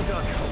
Well done, Tom.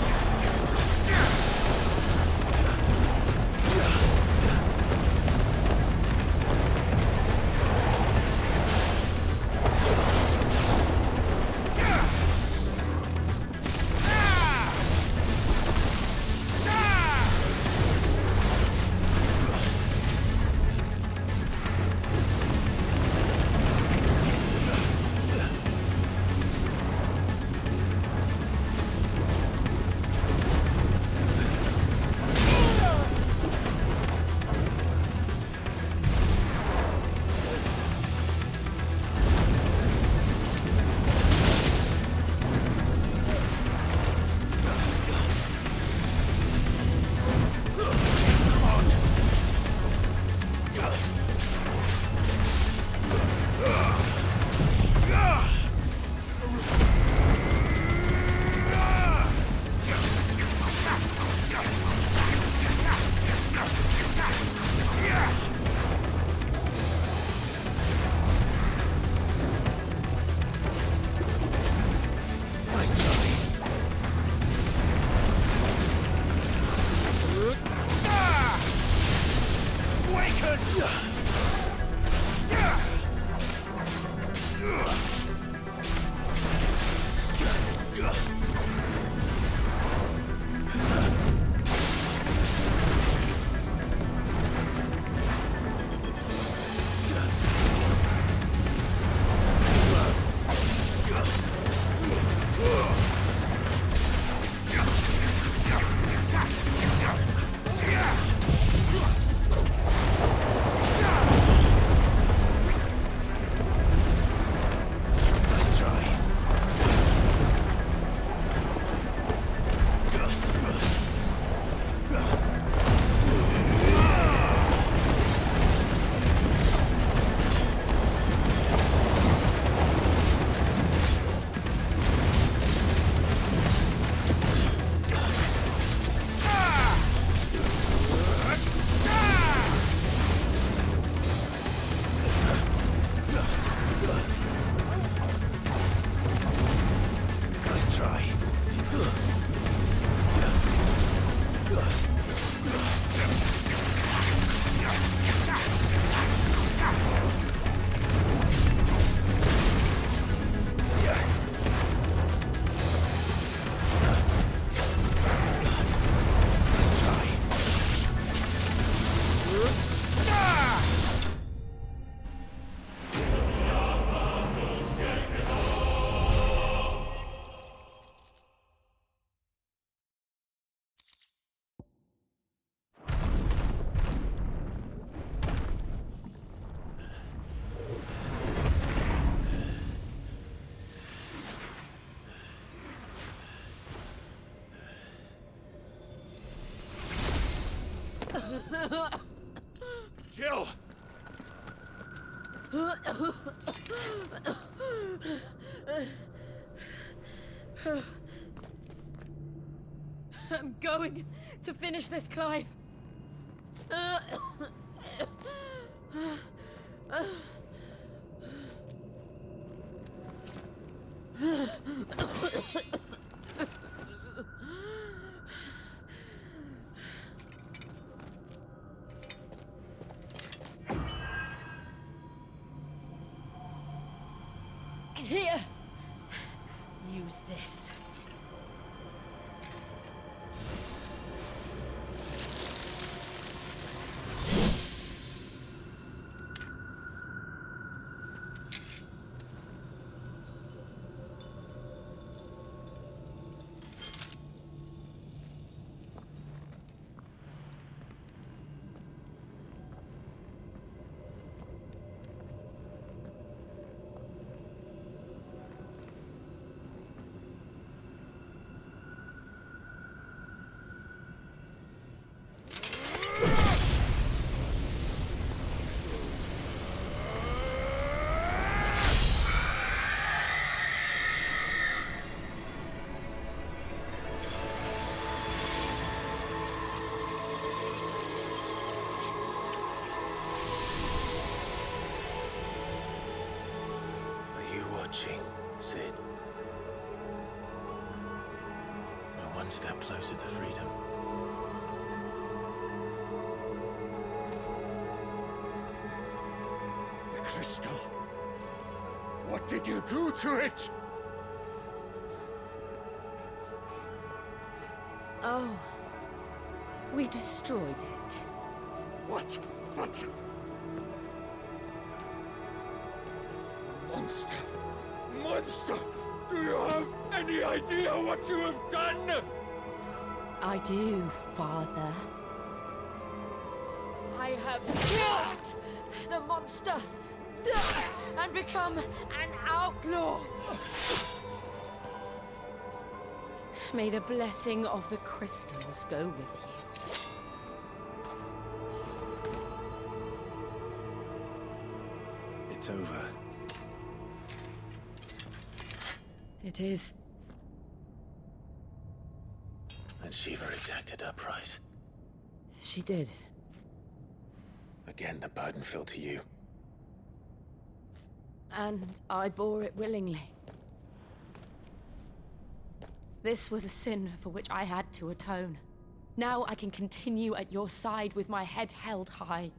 Jill! I'm going to finish this, Clive. Here, use this. one step closer to freedom. The crystal. What did you do to it? Oh. We destroyed it. What? But... Monster! Monster! Do you have any idea what you have done? I do, Father. I have killed the monster and become an outlaw. May the blessing of the crystals go with you. It's over. It is. And Shiva exacted her price. She did. Again, the burden fell to you. And I bore it willingly. This was a sin for which I had to atone. Now I can continue at your side with my head held high.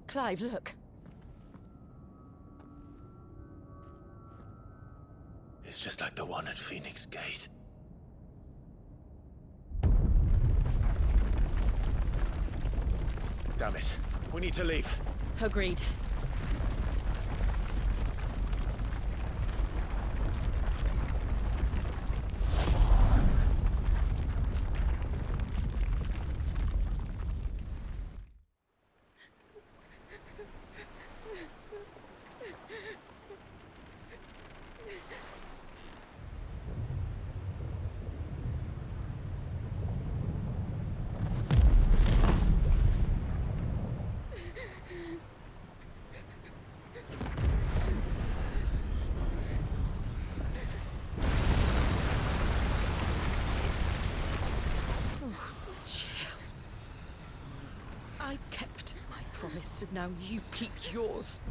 Clive, look. It's just like the one at Phoenix Gate. Damn it. We need to leave. Agreed. I kept my promise, and now you keep yours.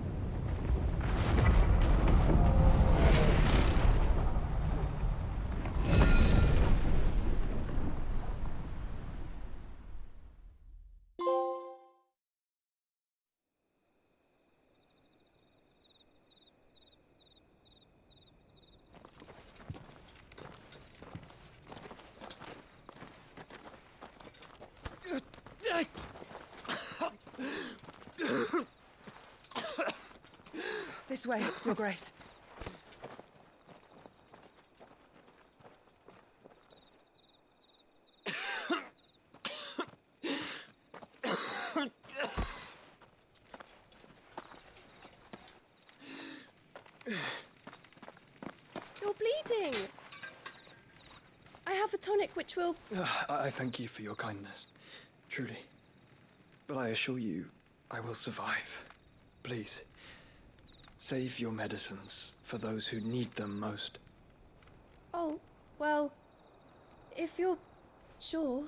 This way, Your Grace. You're bleeding. I have a tonic which will... I thank you for your kindness, truly. But I assure you, I will survive. Please, save your medicines for those who need them most. Oh, well, if you're sure...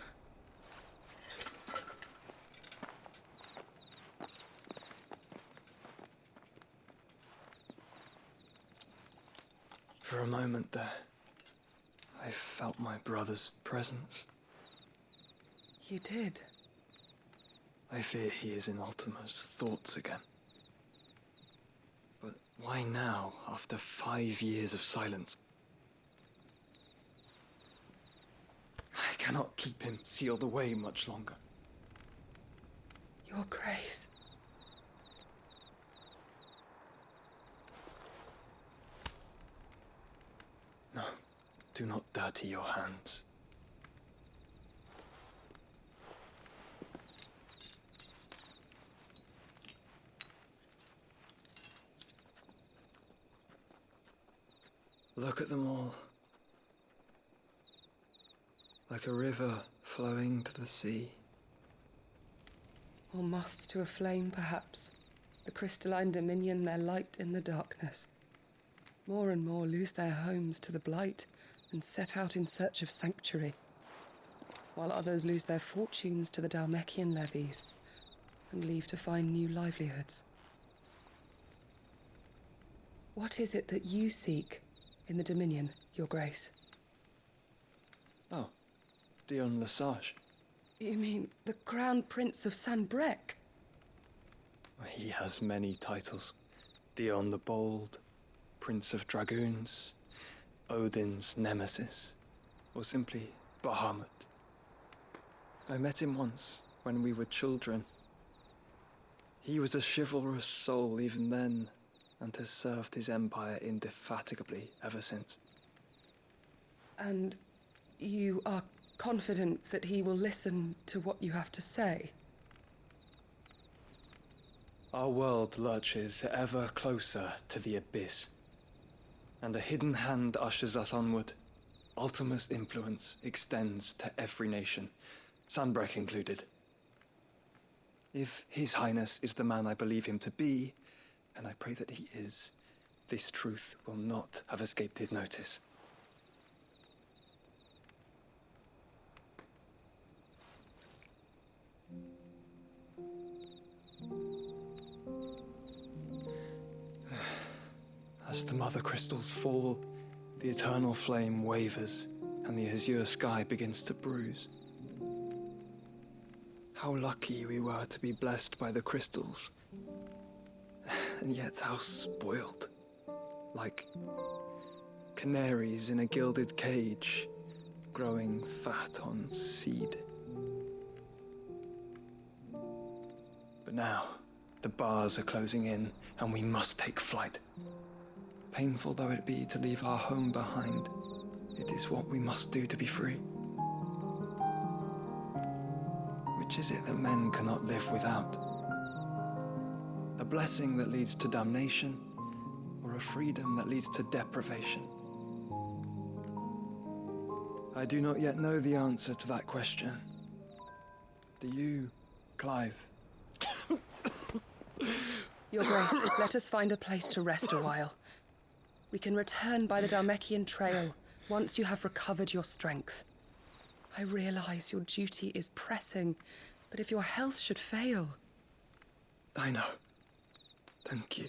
For a moment there, I felt my brother's presence. You did? I fear he is in Ultima's thoughts again. But why now, after 5 years of silence? I cannot keep him sealed away much longer. Your Grace. No, do not dirty your hands. Look at them all. Like a river flowing to the sea. Or moths to a flame, perhaps. The crystalline dominion their light in the darkness. More and more lose their homes to the blight and set out in search of sanctuary, while others lose their fortunes to the Dhalmekian levies and leave to find new livelihoods. What is it that you seek in the Dominion, Your Grace? Oh, Dion Lesage. You mean the Crown Prince of Sanbreque? He has many titles. Dion the Bold, Prince of Dragoons, Odin's Nemesis, or simply Bahamut. I met him once, when we were children. He was a chivalrous soul even then, and has served his empire indefatigably ever since. And you are confident that he will listen to what you have to say? Our world lurches ever closer to the abyss, and a hidden hand ushers us onward. Ultima's influence extends to every nation, Sanbreque included. If His Highness is the man I believe him to be, and I pray that he is, this truth will not have escaped his notice. As the mother crystals fall, the eternal flame wavers, and the azure sky begins to bruise. How lucky we were to be blessed by the crystals, and yet how spoiled. Like canaries in a gilded cage, growing fat on seed. But now, the bars are closing in, and we must take flight. Painful though it be to leave our home behind, it is what we must do to be free. Which is it that men cannot live without? A blessing that leads to damnation, or a freedom that leads to deprivation? I do not yet know the answer to that question. Do you, Clive? Your Grace, let us find a place to rest a while. We can return by the Dhalmekian trail once you have recovered your strength. I realize your duty is pressing, but if your health should fail... I know. Thank you,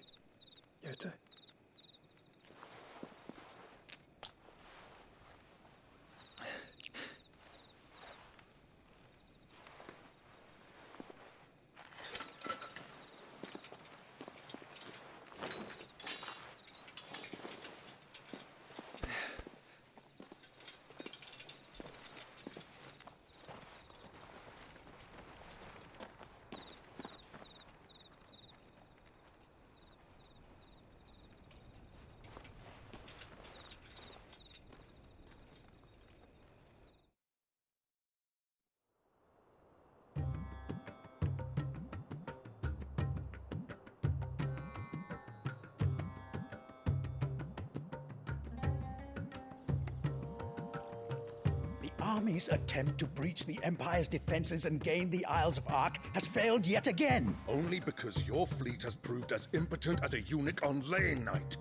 Yoto. Army's attempt to breach the Empire's defenses and gain the Isles of Ark has failed yet again. Only because your fleet has proved as impotent as a eunuch on laying night.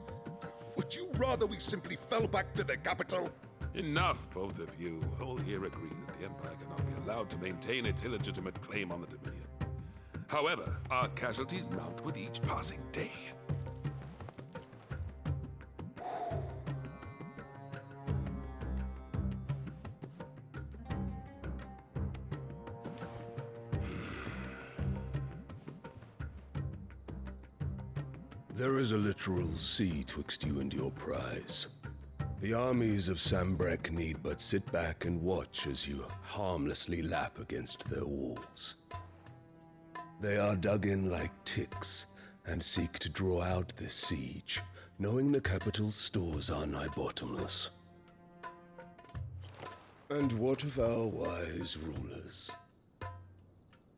Would you rather we simply fell back to the capital? Enough, both of you. All here agree that the Empire cannot be allowed to maintain its illegitimate claim on the Dominion. However, our casualties mount with each passing day. There is a literal sea twixt you and your prize. The armies of Sanbreque need but sit back and watch as you harmlessly lap against their walls. They are dug in like ticks and seek to draw out this siege, knowing the capital's stores are nigh bottomless. And what of our wise rulers?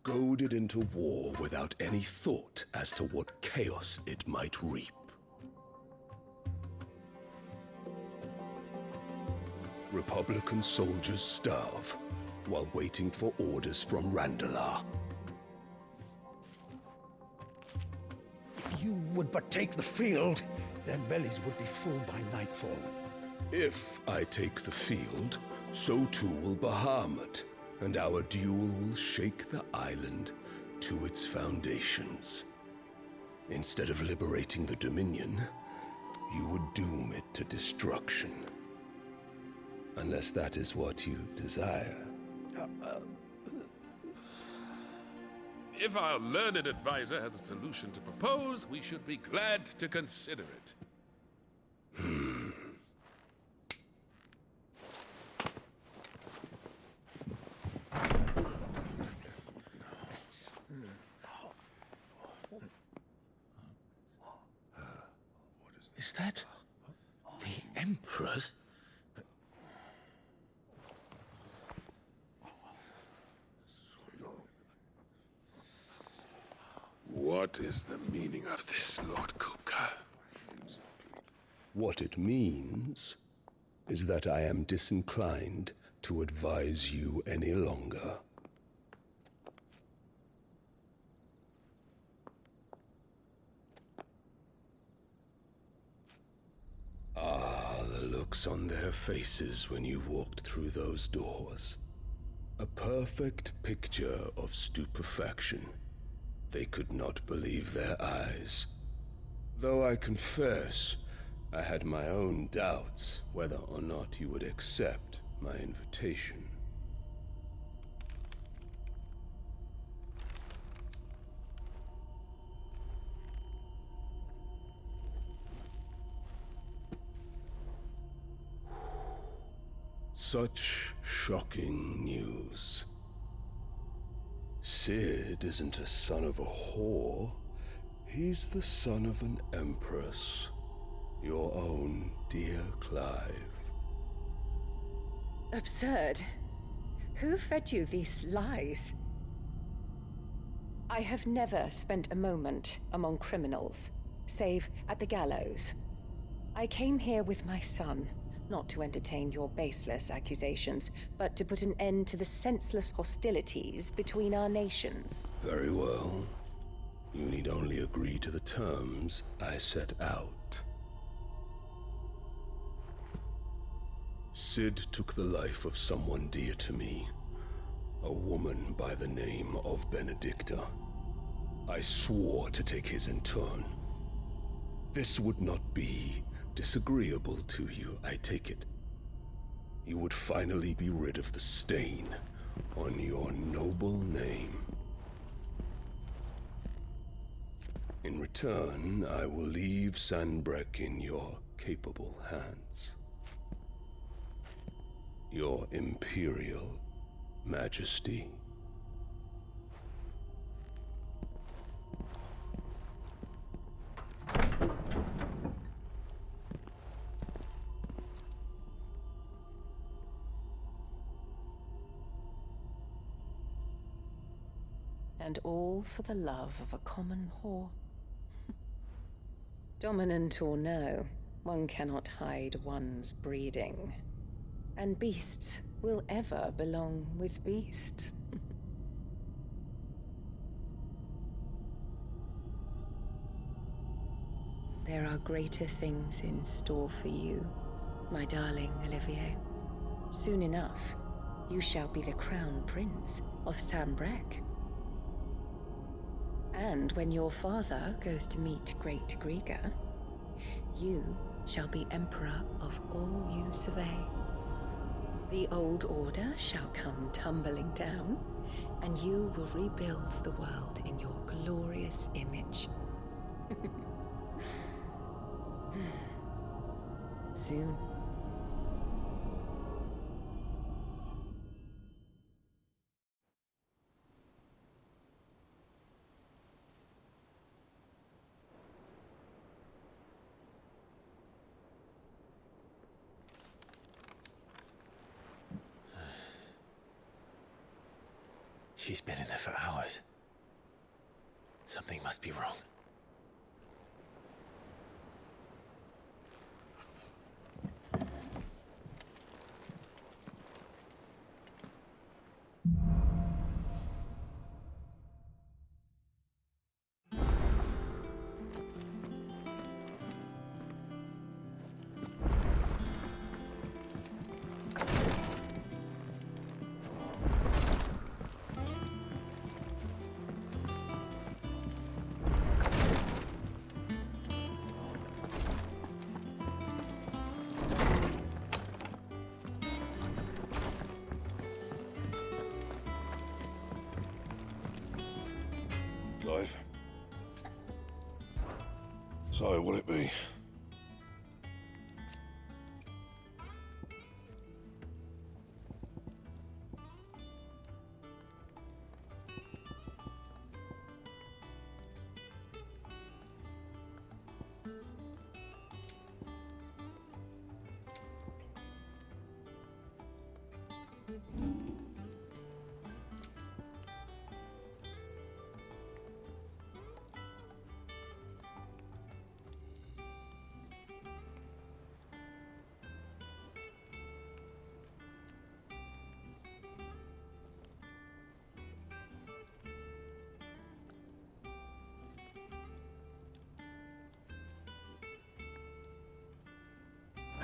Goaded into war without any thought as to what chaos it might reap. Republican soldiers starve while waiting for orders from Randalar. If you would but take the field, their bellies would be full by nightfall. If I take the field, so too will Bahamut, and our duel will shake the island to its foundations. Instead of liberating the Dominion, you would doom it to destruction. Unless that is what you desire. If our learned advisor has a solution to propose, we should be glad to consider it. Is that the Emperor's? What is the meaning of this, Lord Kupka? What it means is that I am disinclined to advise you any longer. The looks on their faces when you walked through those doors. A perfect picture of stupefaction. They could not believe their eyes. Though I confess, I had my own doubts whether or not you would accept my invitation. Such shocking news. Sid isn't a son of a whore. He's the son of an empress. Your own dear Clive. Absurd. Who fed you these lies? I have never spent a moment among criminals, save at the gallows. I came here with my son, not to entertain your baseless accusations, but to put an end to the senseless hostilities between our nations. Very well. You need only agree to the terms I set out. Sid took the life of someone dear to me, a woman by the name of Benedicta. I swore to take his in turn. This would not be disagreeable to you, I take it. You would finally be rid of the stain on your noble name. In return, I will leave Sanbreque in your capable hands. Your Imperial Majesty. And all for the love of a common whore. Dominant or no, one cannot hide one's breeding. And beasts will ever belong with beasts. There are greater things in store for you, my darling Olivier. Soon enough, you shall be the crown prince of Sanbreque. And when your father goes to meet Great Griga, you shall be emperor of all you survey. The old order shall come tumbling down, and you will rebuild the world in your glorious image. Soon. She's been in there for hours. Something must be wrong. Clive. So, will it be?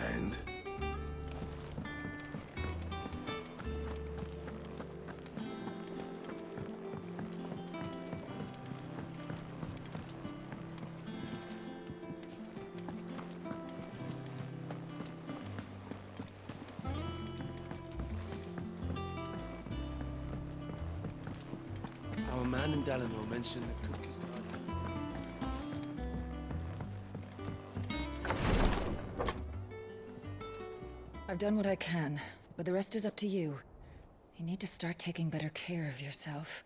And? Our man in Dallimore mentioned that Kupka's guardian. I've done what I can, but the rest is up to you. You need to start taking better care of yourself.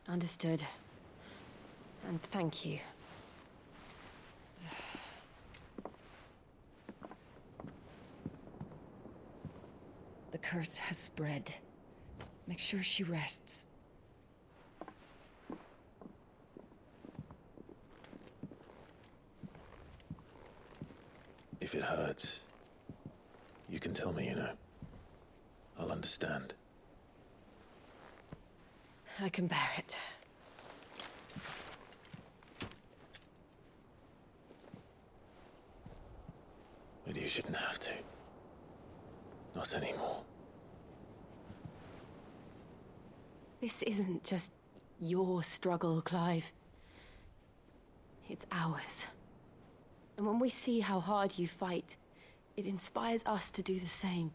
Understood. And thank you. The curse has spread. Make sure she rests. If it hurts, you can tell me, you know. I'll understand. I can bear it. But you shouldn't have to. Not anymore. This isn't just your struggle, Clive. It's ours. And when we see how hard you fight, it inspires us to do the same.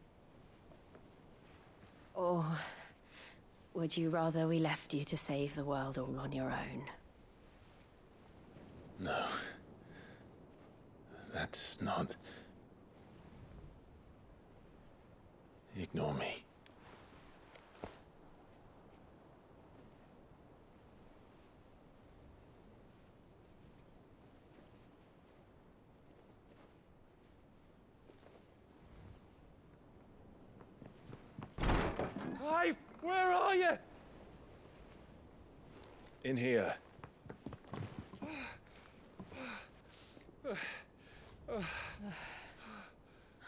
Or would you rather we left you to save the world all on your own? No. That's not... Ignore me. Clive, where are you? In here.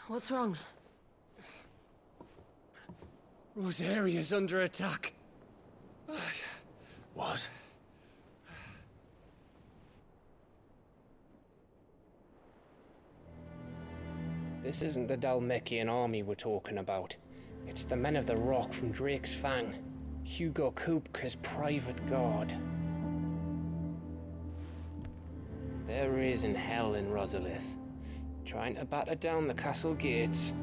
What's wrong? Rosaria's under attack. What? This isn't the Dalmekian army we're talking about. It's the men of the Rock from Drake's Fang. Hugo Kupka's private guard. They're raising hell in Rosalith, trying to batter down the castle gates.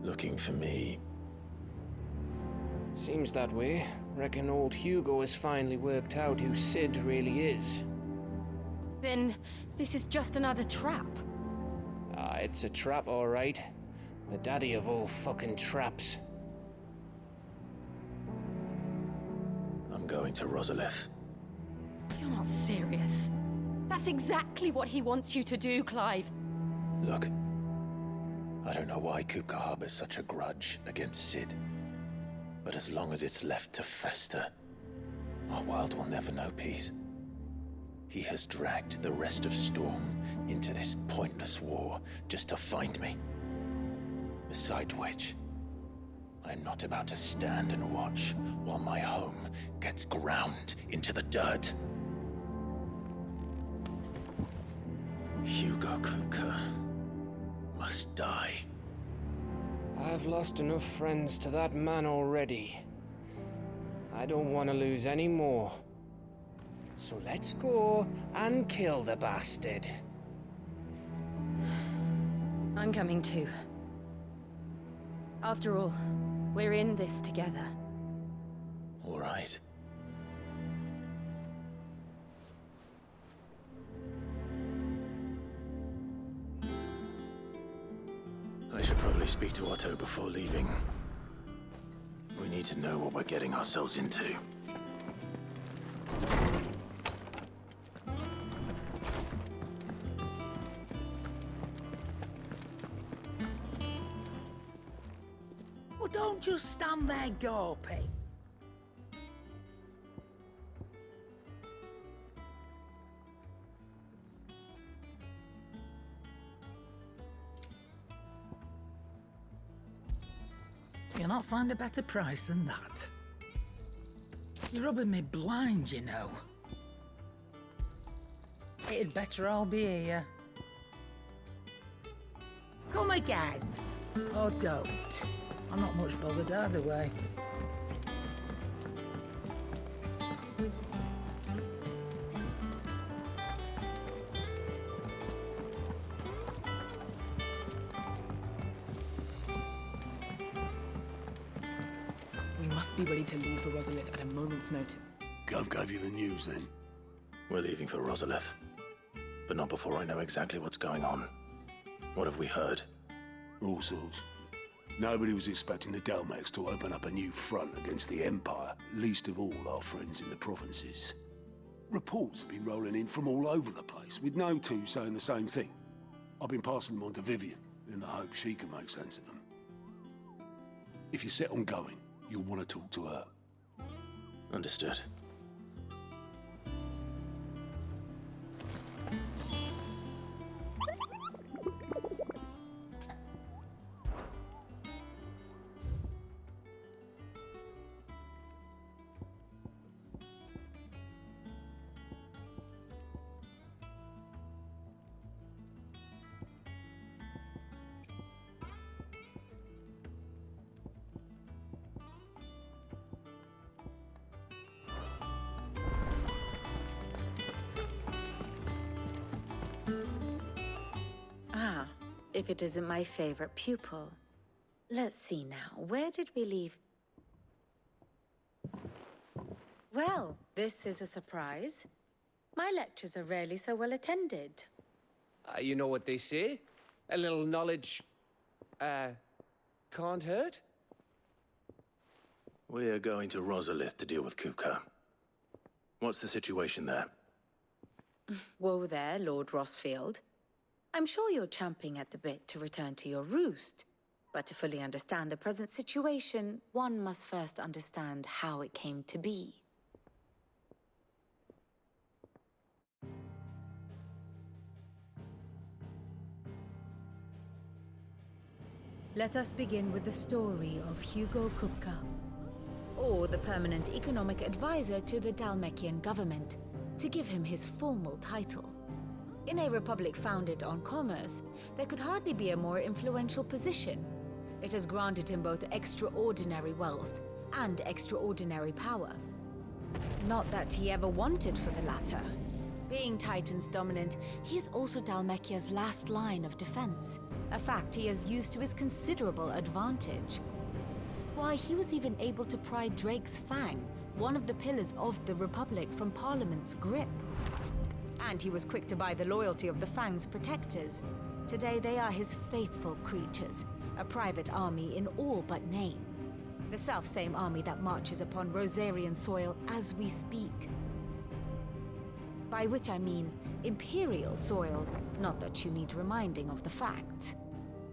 Looking for me. Seems that way. Reckon old Hugo has finally worked out who Sid really is. Then this is just another trap. Ah, it's a trap, all right. The daddy of all fucking traps. I'm going to Rosalith. You're not serious. That's exactly what he wants you to do, Clive. Look, I don't know why Kupka harbors such a grudge against Sid. But as long as it's left to fester, our world will never know peace. He has dragged the rest of Storm into this pointless war just to find me. Besides which, I'm not about to stand and watch while my home gets ground into the dirt. Hugo Kupka must die. I've lost enough friends to that man already. I don't want to lose any more. So let's go and kill the bastard. I'm coming too. After all, we're in this together. All right. I should probably speak to Otto before leaving. We need to know what we're getting ourselves into. Well, don't just stand there gawping. You'll not find a better price than that. You're rubbing me blind, you know. It'd better all be here. Come again. Or don't. I'm not much bothered either way. We must be ready to leave for Rosalith at a moment's notice. Gov gave you the news then? We're leaving for Rosalith. But not before I know exactly what's going on. What have we heard? All sorts. Nobody was expecting the Dalmex to open up a new front against the Empire, least of all our friends in the provinces. Reports have been rolling in from all over the place, with no two saying the same thing. I've been passing them on to Vivian, in the hope she can make sense of them. If you're set on going, you'll want to talk to her. Understood. If it isn't my favorite pupil. Let's see now, where did we leave? Well, this is a surprise. My lectures are rarely so well attended. You know what they say? A little knowledge, can't hurt? We're going to Rosalith to deal with Kupka. What's the situation there? Whoa there, Lord Rossfield. I'm sure you're champing at the bit to return to your roost. But to fully understand the present situation, one must first understand how it came to be. Let us begin with the story of Hugo Kupka, or the permanent economic advisor to the Dalmekian government, to give him his formal title. In a republic founded on commerce, there could hardly be a more influential position. It has granted him both extraordinary wealth and extraordinary power. Not that he ever wanted for the latter. Being Titan's dominant, he is also Dalmekia's last line of defense, a fact he has used to his considerable advantage. Why, he was even able to pry Drake's Fang, one of the pillars of the Republic, from Parliament's grip. And he was quick to buy the loyalty of the Fang's protectors. Today they are his faithful creatures, a private army in all but name. The self-same army that marches upon Rosarian soil as we speak. By which I mean Imperial soil, not that you need reminding of the fact.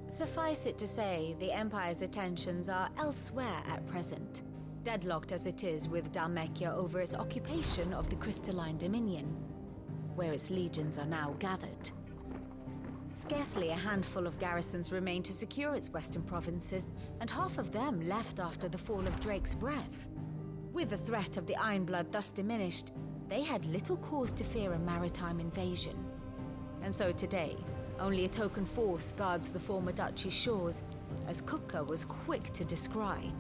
Suffice it to say, the Empire's attentions are elsewhere at present, deadlocked as it is with Dalmekia over its occupation of the Crystalline Dominion, where its legions are now gathered. Scarcely a handful of garrisons remain to secure its western provinces, and half of them left after the fall of Drake's Breath. With the threat of the Ironblood thus diminished, they had little cause to fear a maritime invasion. And so today, only a token force guards the former duchy's shores, as Kupka was quick to descry.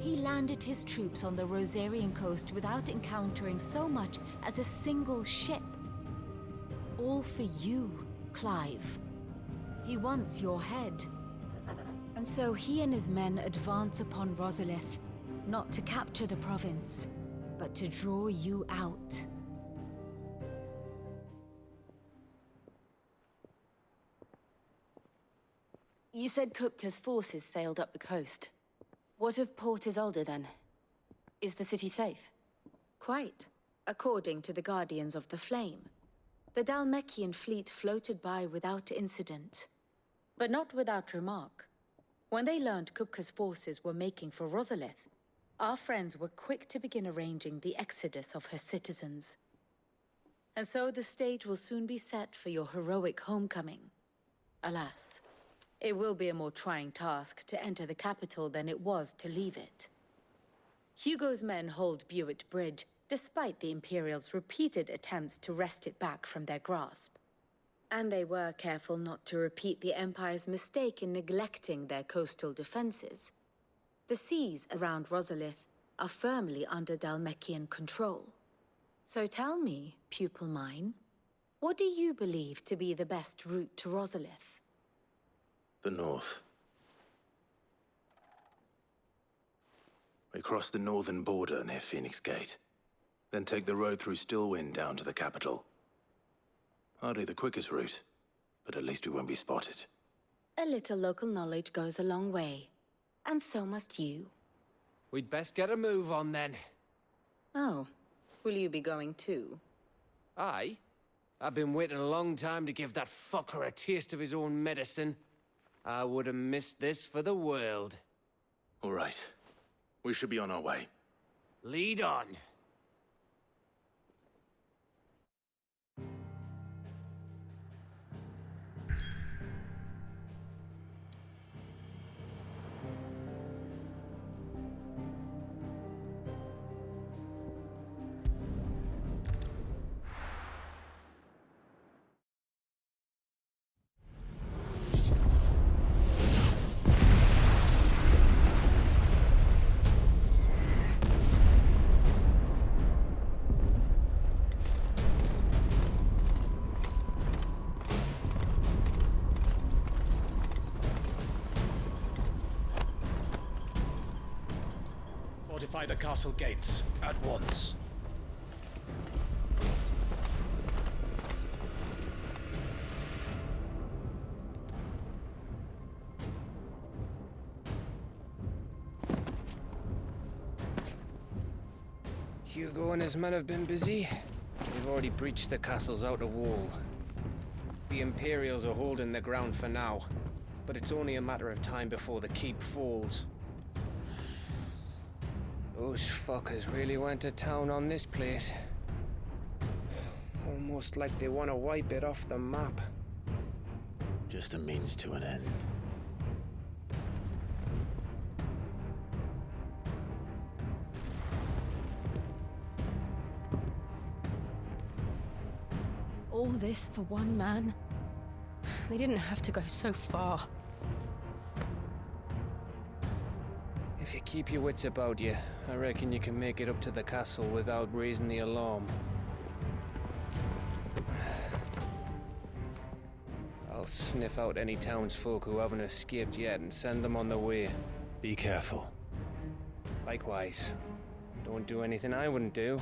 He landed his troops on the Rosarian coast without encountering so much as a single ship. All for you, Clive. He wants your head. And so he and his men advance upon Rosalith, not to capture the province, but to draw you out. You said Kupka's forces sailed up the coast. What of Port Isolde, then? Is the city safe? Quite, according to the Guardians of the Flame. The Dhalmekian fleet floated by without incident. But not without remark. When they learned Kupka's forces were making for Rosalith, our friends were quick to begin arranging the exodus of her citizens. And so the stage will soon be set for your heroic homecoming. Alas, it will be a more trying task to enter the capital than it was to leave it. Hugo's men hold Buet Bridge, despite the Imperials' repeated attempts to wrest it back from their grasp. And they were careful not to repeat the Empire's mistake in neglecting their coastal defenses. The seas around Rosalith are firmly under Dhalmekian control. So tell me, pupil mine, what do you believe to be the best route to Rosalith? The north. We cross the northern border near Phoenix Gate. Then take the road through Stillwind down to the capital. Hardly the quickest route, but at least we won't be spotted. A little local knowledge goes a long way. And so must you. We'd best get a move on then. Oh, will you be going too? Aye. I've been waiting a long time to give that fucker a taste of his own medicine. I would have missed this for the world. All right. We should be on our way. Lead on. Fortify the castle gates at once. Hugo and his men have been busy. They've already breached the castle's outer wall. The Imperials are holding the ground for now, but it's only a matter of time before the keep falls. Those fuckers really went to town on this place. Almost like they want to wipe it off the map. Just a means to an end. All this for one man? They didn't have to go so far. If you keep your wits about you, I reckon you can make it up to the castle without raising the alarm. I'll sniff out any townsfolk who haven't escaped yet and send them on their way. Be careful. Likewise. Don't do anything I wouldn't do.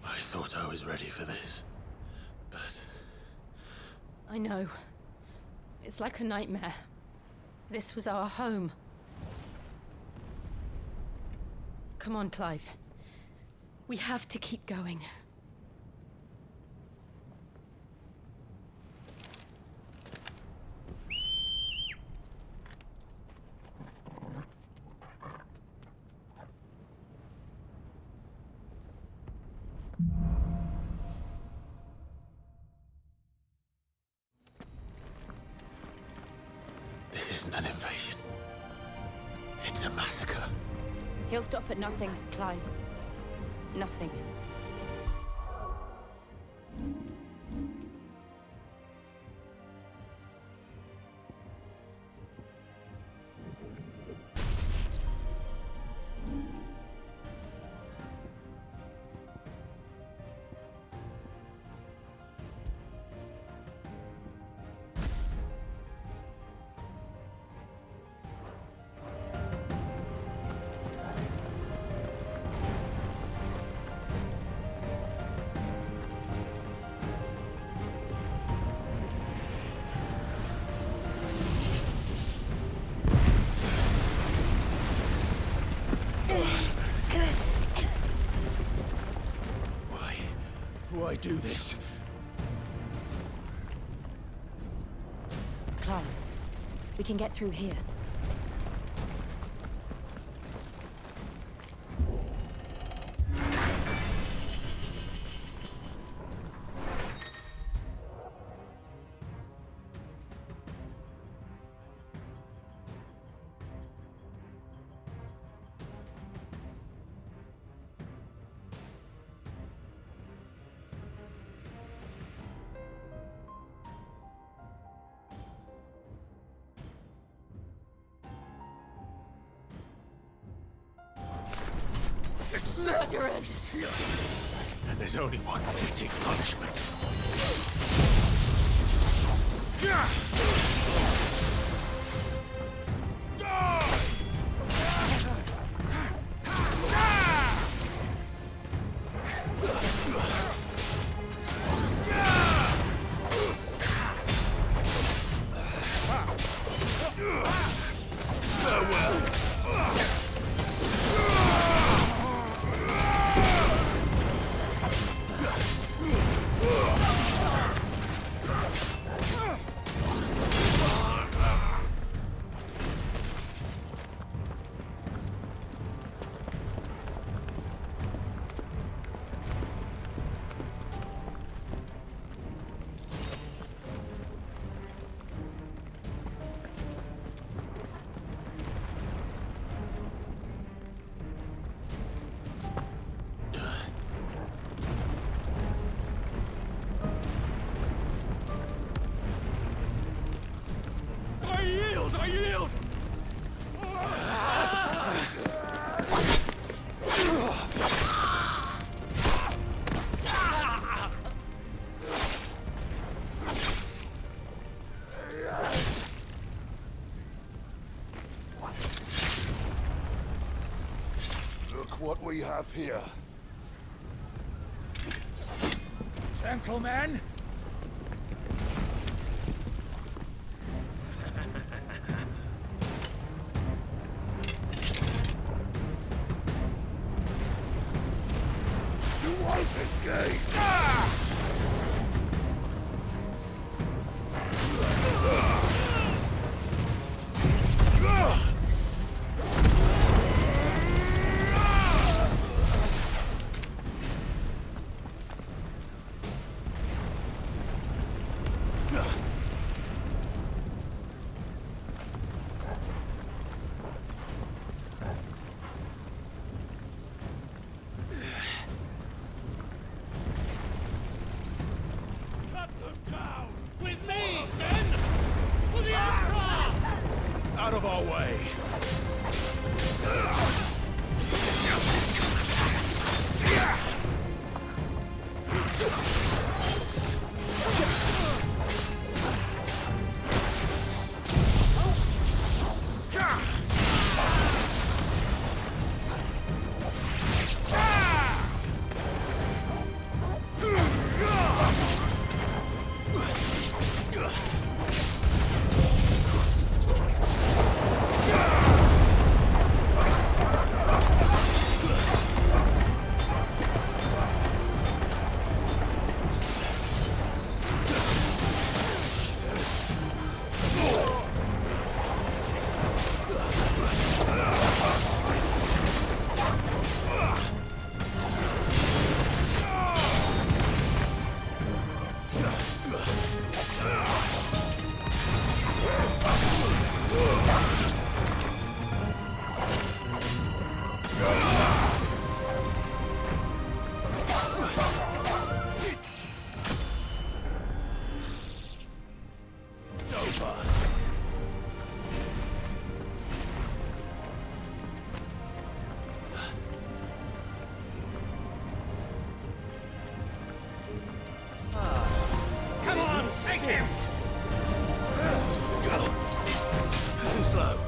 I thought I was ready for this, but... I know. It's like a nightmare. This was our home. Come on, Clive. We have to keep going. Quicker. He'll stop at nothing, Clive. Nothing. Why do this? Clive, we can get through here. Murderers! And there's only one fitting punishment. I yield! Look what we have here. Gentlemen! Escape! him! Too slow.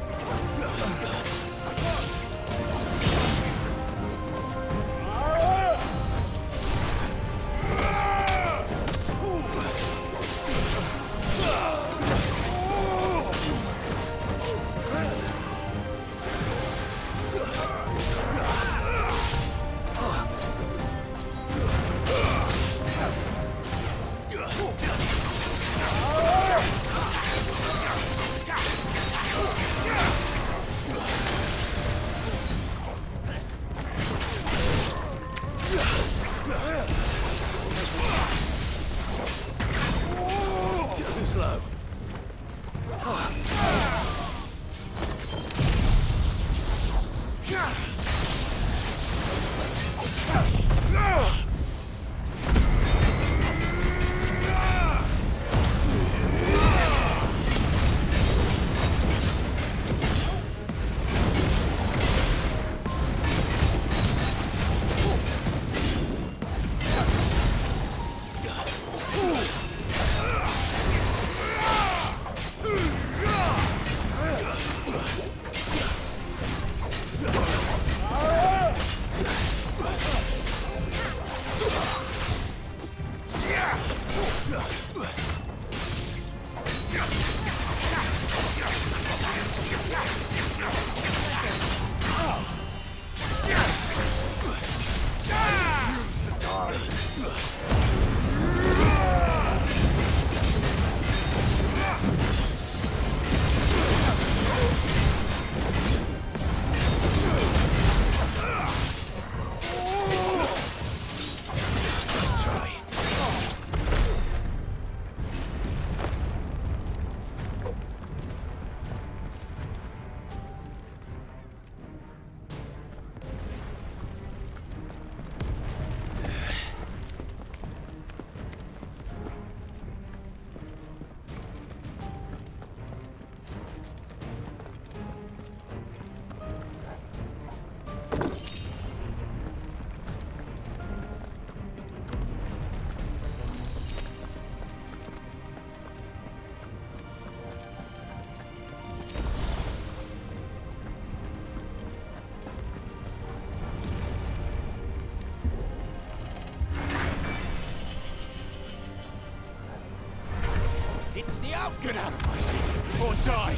It's the out! Get out of my city, or die!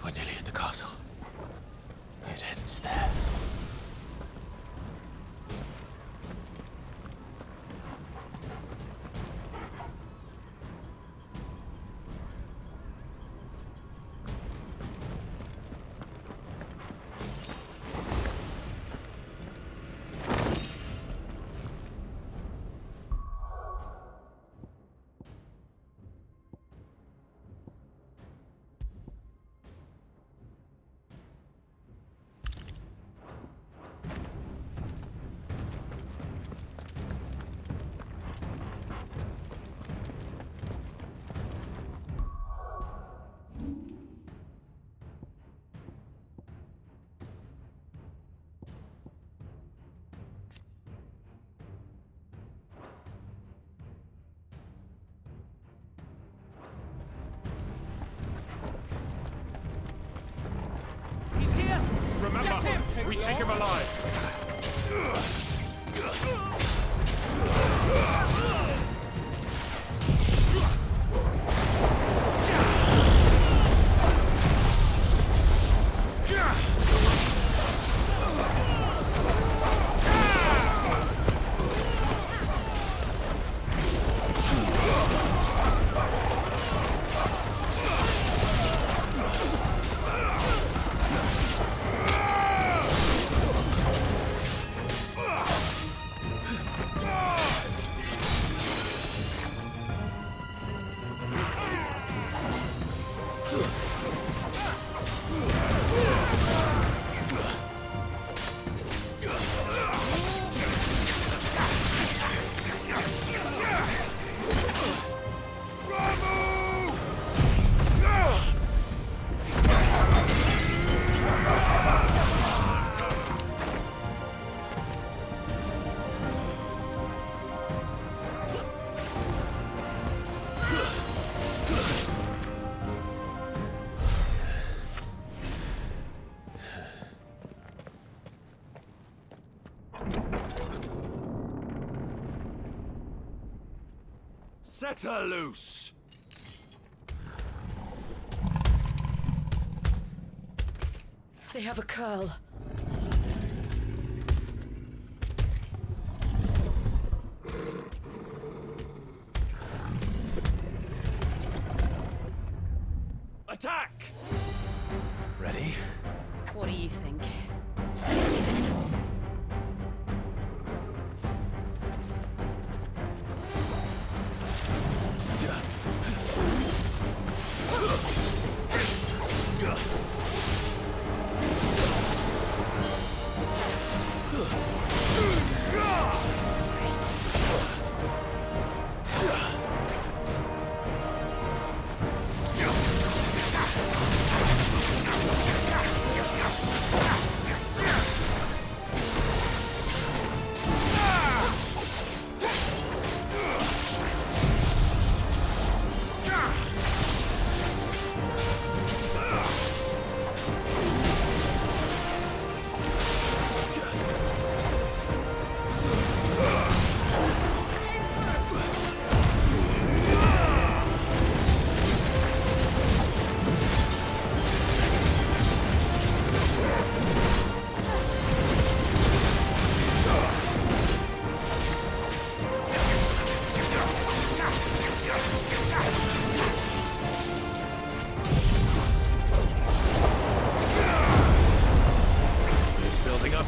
We're nearly at the castle. It ends there. He's here! Remember, Get him! we take him alive. Set her loose! They have a curl. Attack! Ready? What do you think?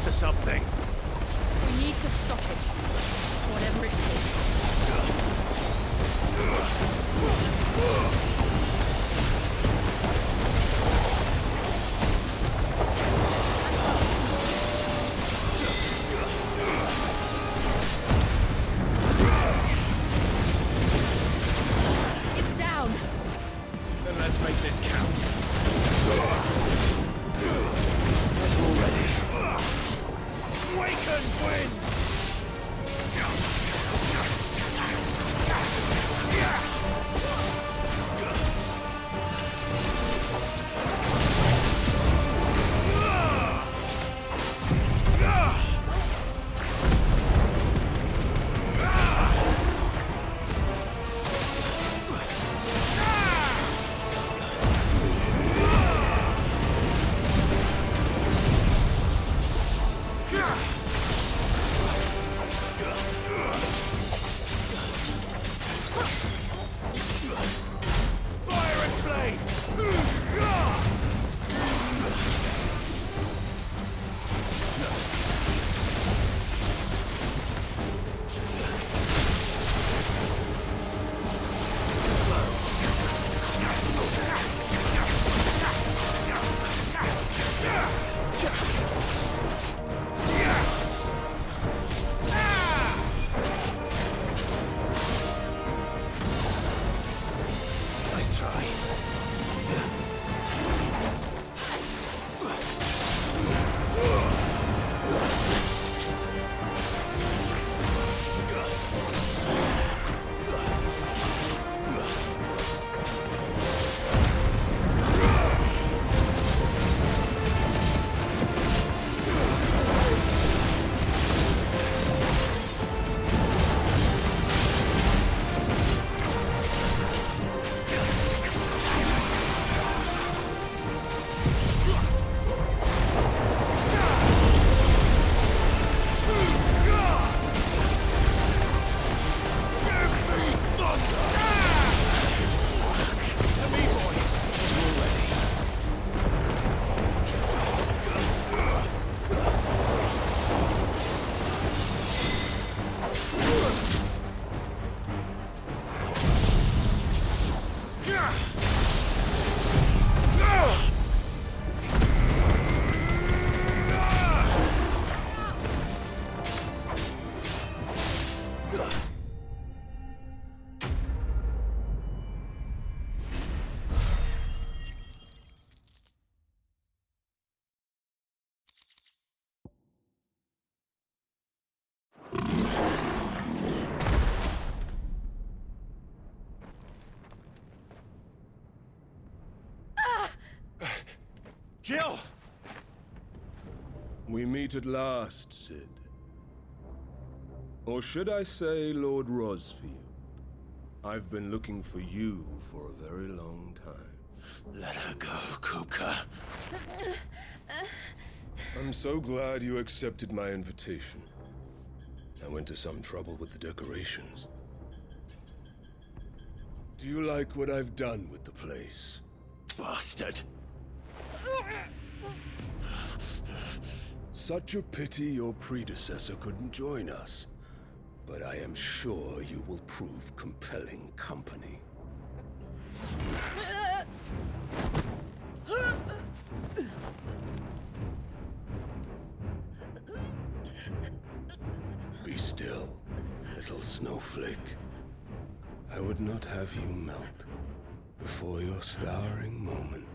Something. We need to stop it. Whatever it takes. It's down. Then let's make this count. Already. Waken wind! Jill! We meet at last, Sid. Or should I say Lord Rosfield? I've been looking for you for a very long time. Let her go, Kupka. I'm so glad you accepted my invitation. I went to some trouble with the decorations. Do you like what I've done with the place? Bastard! Such a pity your predecessor couldn't join us. But I am sure you will prove compelling company. Be still, little snowflake. I would not have you melt before your starring moment.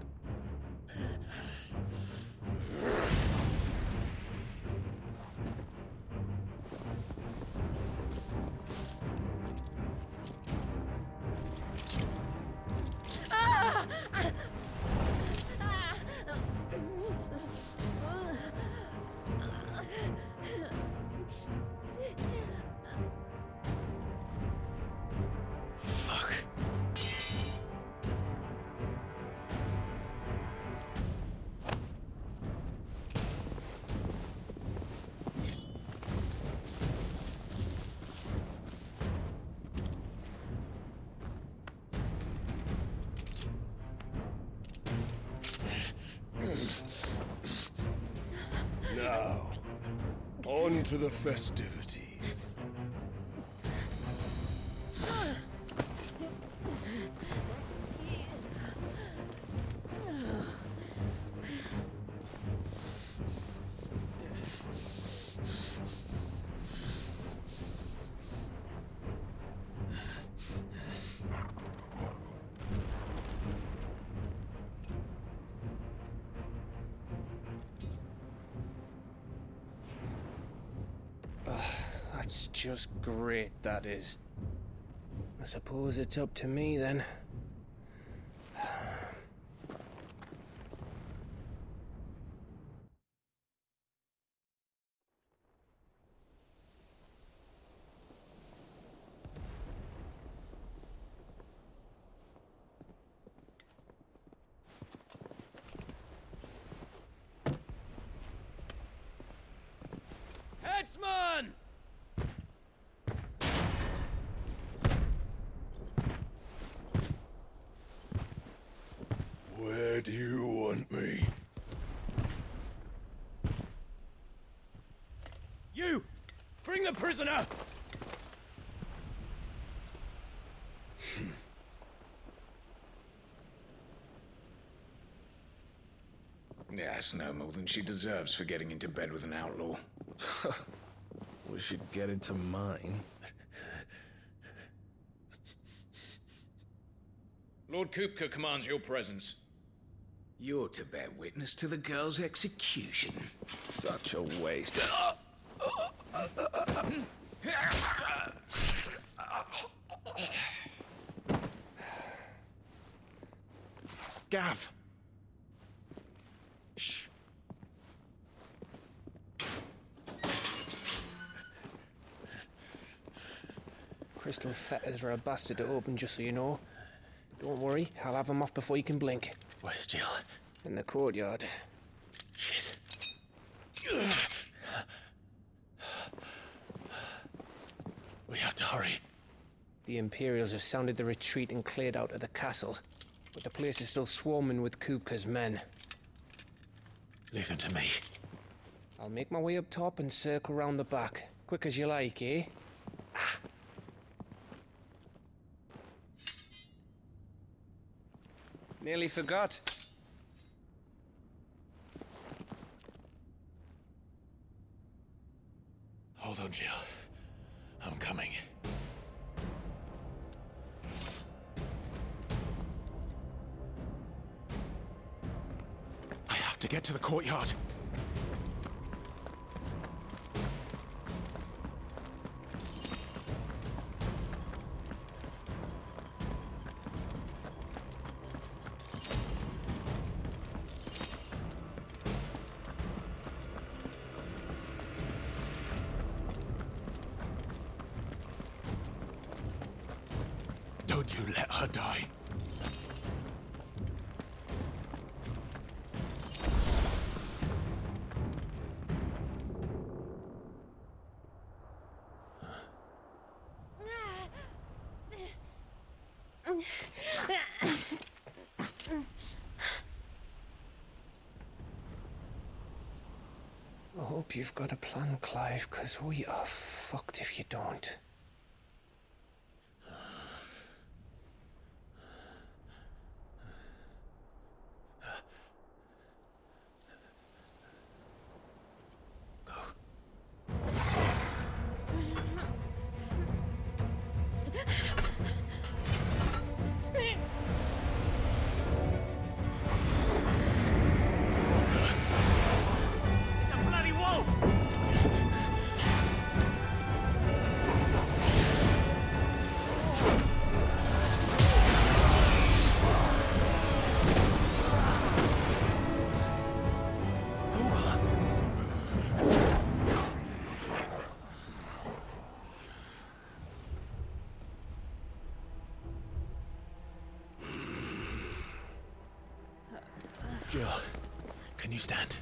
Fuck. Now, on to the festivities. That's just great, that is. I suppose it's up to me then. Headsman! Where do you want me? You! Bring the prisoner! Yes, no more than she deserves for getting into bed with an outlaw. We should get into mine. Lord Kupka commands your presence. You're to bear witness to the girl's execution. Such a waste. Gav! Shh. Crystal fetters are a bastard to open, just so you know. Don't worry, I'll have them off before you can blink. Where's Jill? In the courtyard. Shit. We have to hurry. The Imperials have sounded the retreat and cleared out of the castle. But the place is still swarming with Kupka's men. Leave them to me. I'll make my way up top and circle round the back. Quick as you like, eh? Nearly forgot. Hold on, Jill. I'm coming. I have to get to the courtyard. You let her die. I hope you've got a plan, Clive, because we are fucked if you don't. Jill, can you stand?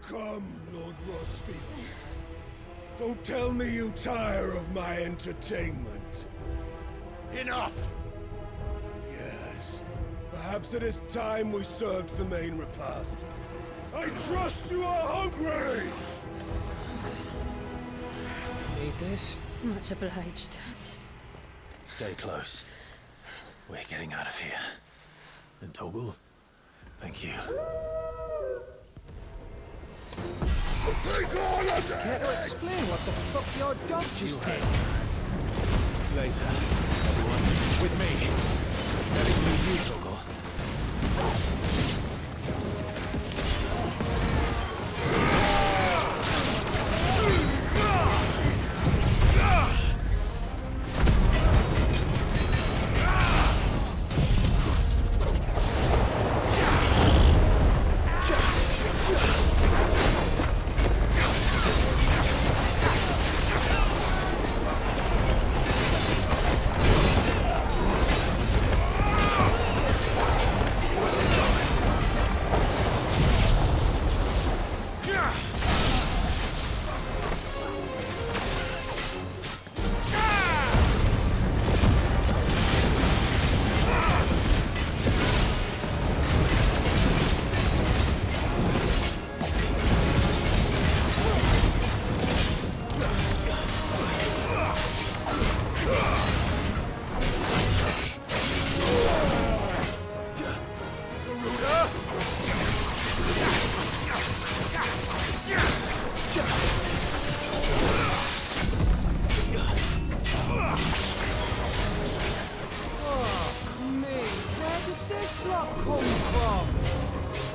Come, Lord Rosfield. Don't tell me you tire of my entertainment. Enough! Yes. Perhaps it is time we served the main repast. I trust you are hungry! Need this? Much obliged. Stay close. We're getting out of here. And Toggle, thank you. Take all of them! Care to explain what the fuck your dog just did? Later, everyone. With me. That includes you, Toggle.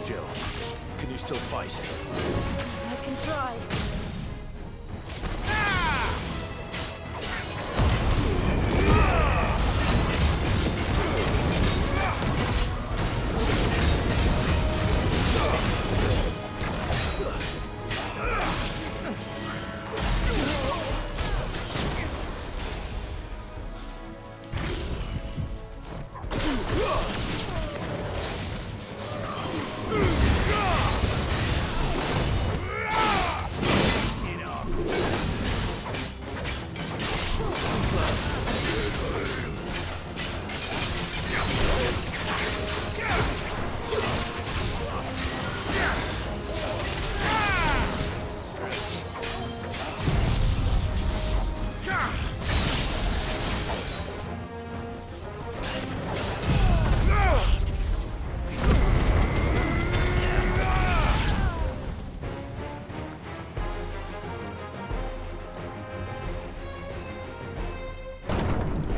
Jill, can you still fight? I can try.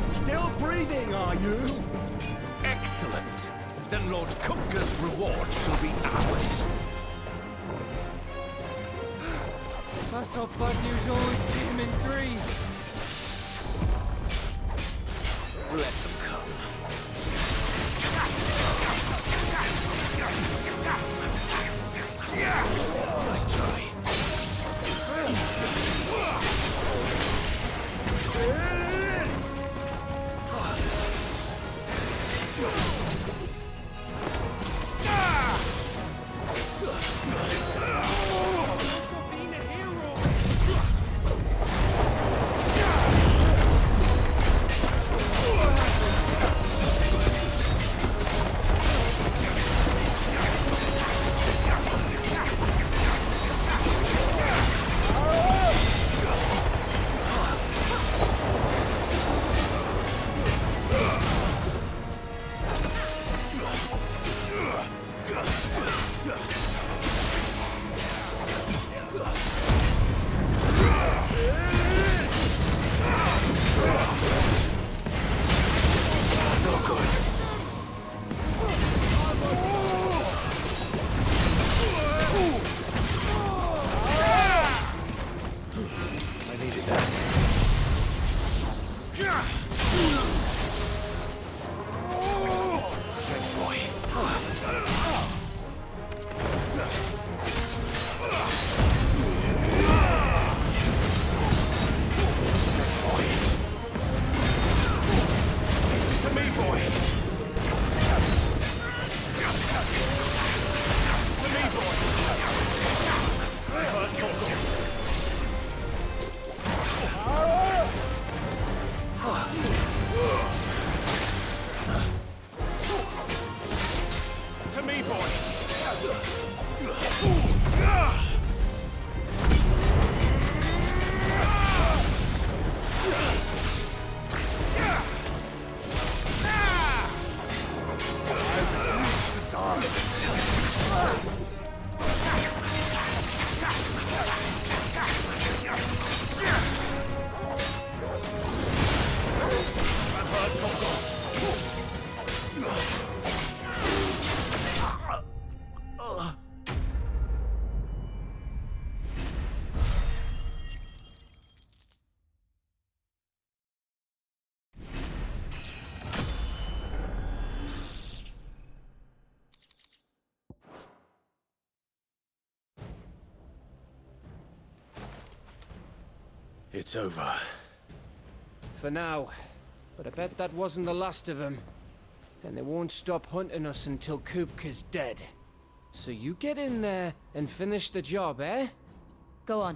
Still breathing, are you? Excellent. Then Lord Kupka's reward shall be ours. I thought bad news always came in threes. Let them come. Nice try. It's over. For now. But I bet that wasn't the last of them. And they won't stop hunting us until Kupka's dead. So you get in there and finish the job, eh? Go on.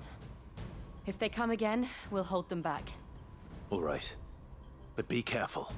If they come again, we'll hold them back. All right. But be careful.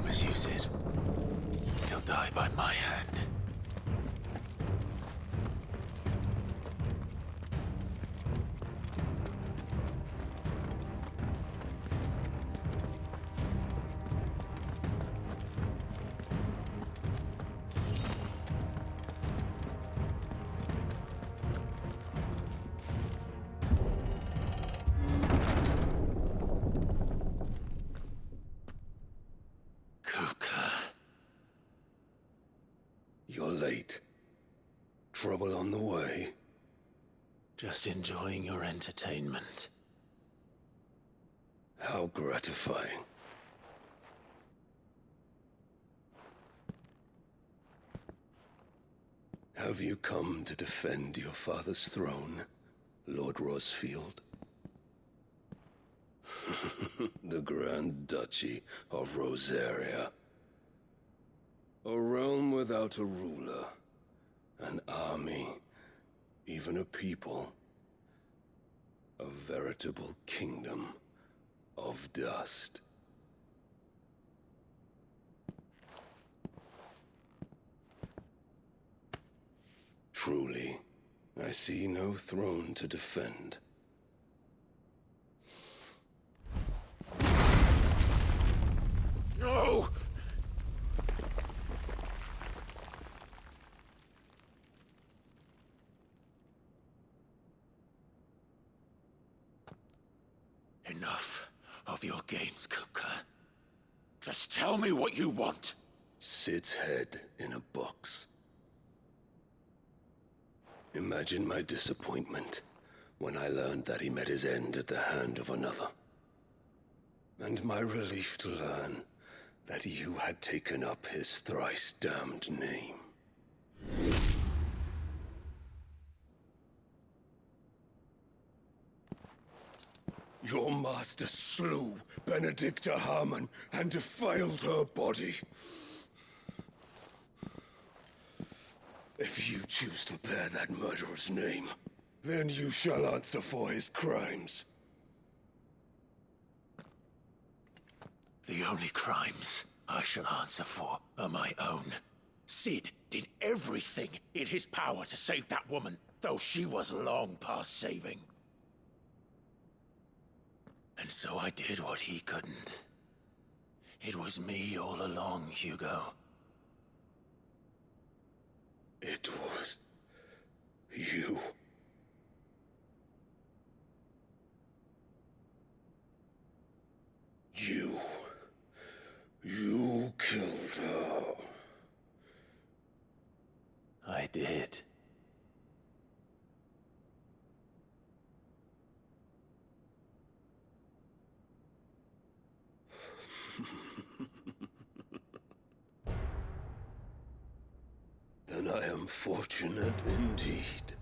You, Sid. He'll die by my hand. You're late. Trouble on the way? Just enjoying your entertainment. How gratifying. Have you come to defend your father's throne, Lord Rosfield? The Grand Duchy of Rosaria. A realm without a ruler, an army, even a people. A veritable kingdom of dust. Truly, I see no throne to defend. No! Enough of your games, Kupka. Just tell me what you want. Sid's head in a box. Imagine my disappointment when I learned that he met his end at the hand of another. And my relief to learn that you had taken up his thrice-damned name. Your master slew Benedicta Harmon and defiled her body. If you choose to bear that murderer's name, then you shall answer for his crimes. The only crimes I shall answer for are my own. Sid did everything in his power to save that woman, though she was long past saving. And so I did what he couldn't. It was me all along, Hugo. It was you. You killed her. I did. Then I am fortunate indeed.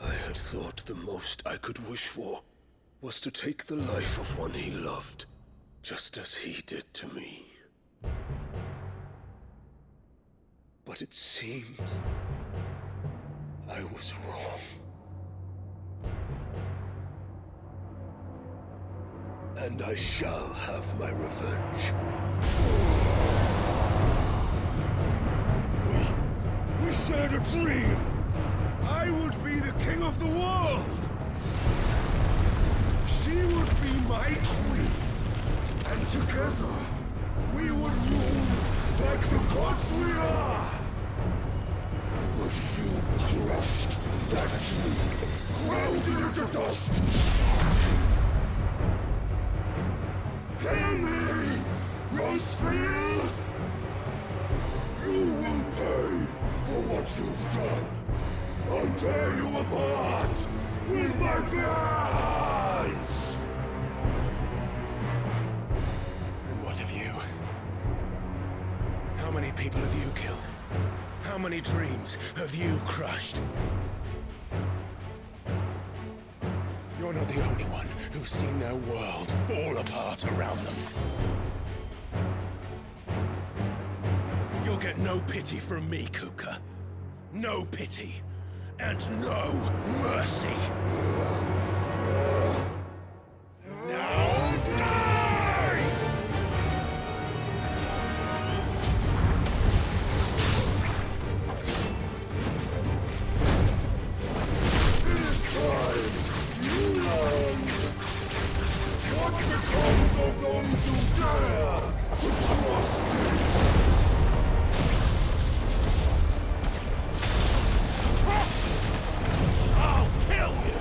I had thought the most I could wish for was to take the life of one he loved, just as he did to me. But it seems I was wrong. And I shall have my revenge. We shared a dream! I would be the king of the world! She would be my queen! And together, we would rule like the gods we are! But you crushed that dream, ground it into dust! Hear me, Rosefield! You will pay for what you've done. I'll tear you apart with my bare hands! And what of you? How many people have you killed? How many dreams have you crushed? You're not the only one who's seen their world fall apart around them. You'll get no pity from me, Kupka. No pity. And no mercy. Now die! It is time you learned what becomes of those who dare to cross me. I'll kill you!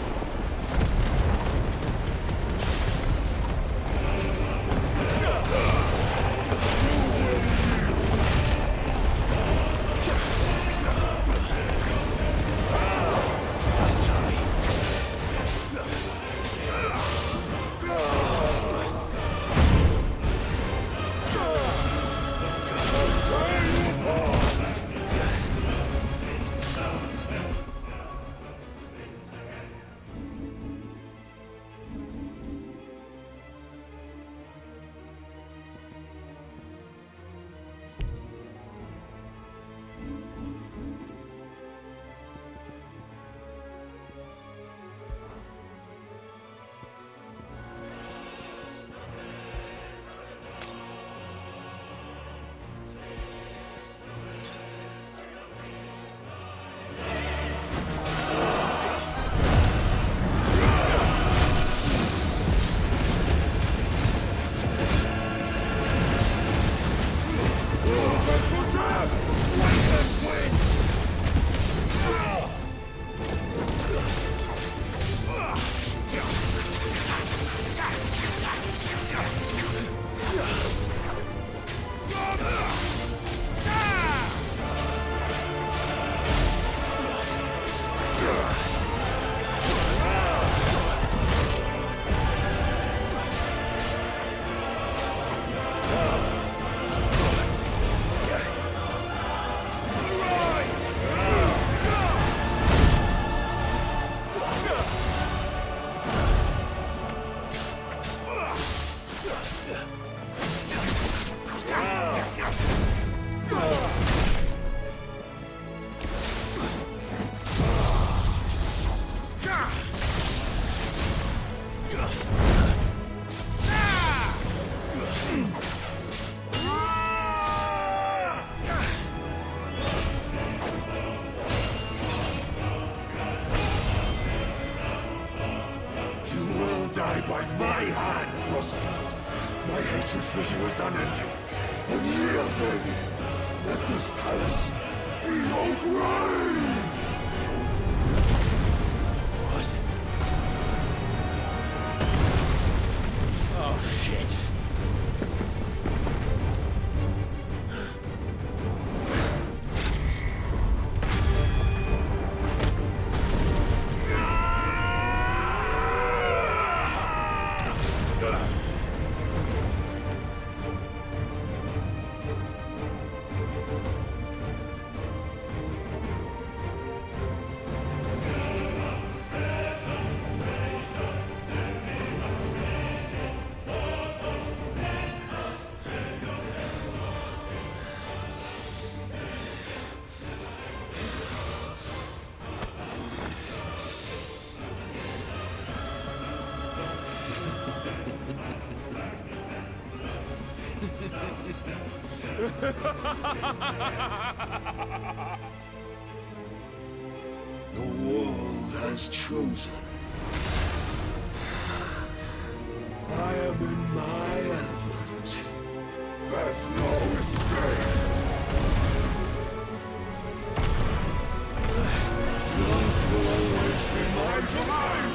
Die by my hand, Rosalind. My hatred for you is unending, unyielding. Let this palace be your grave! What? Oh, shit. The world has chosen. I am in my element. There's no escape. The earth will always be my domain.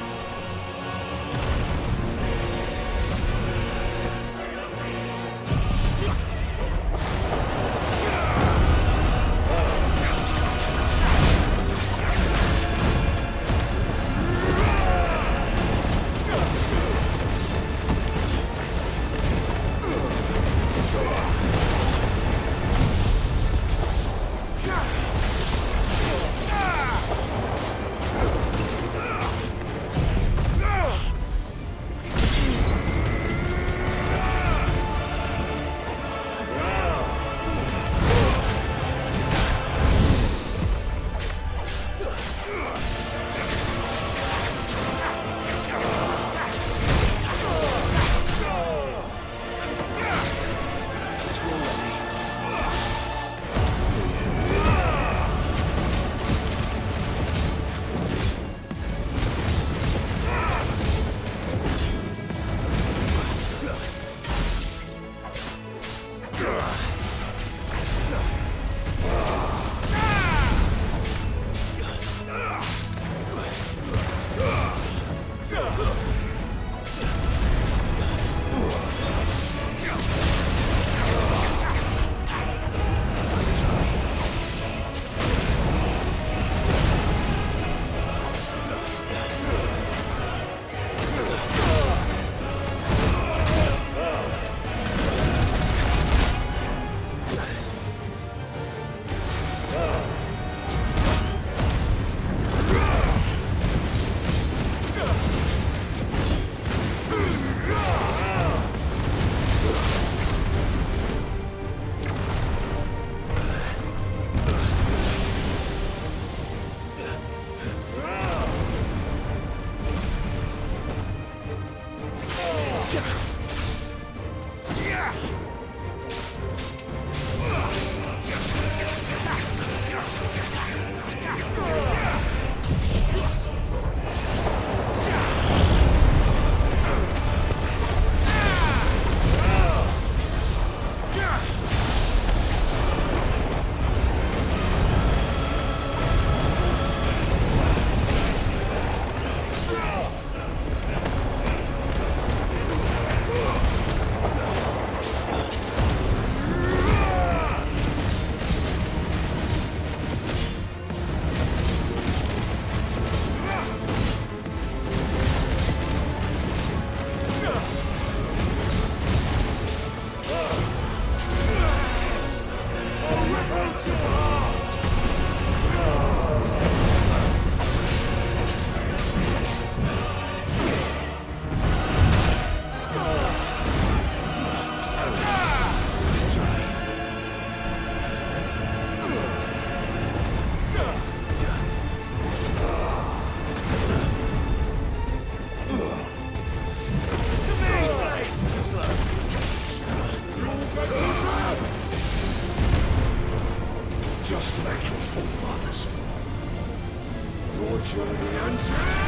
Journey unto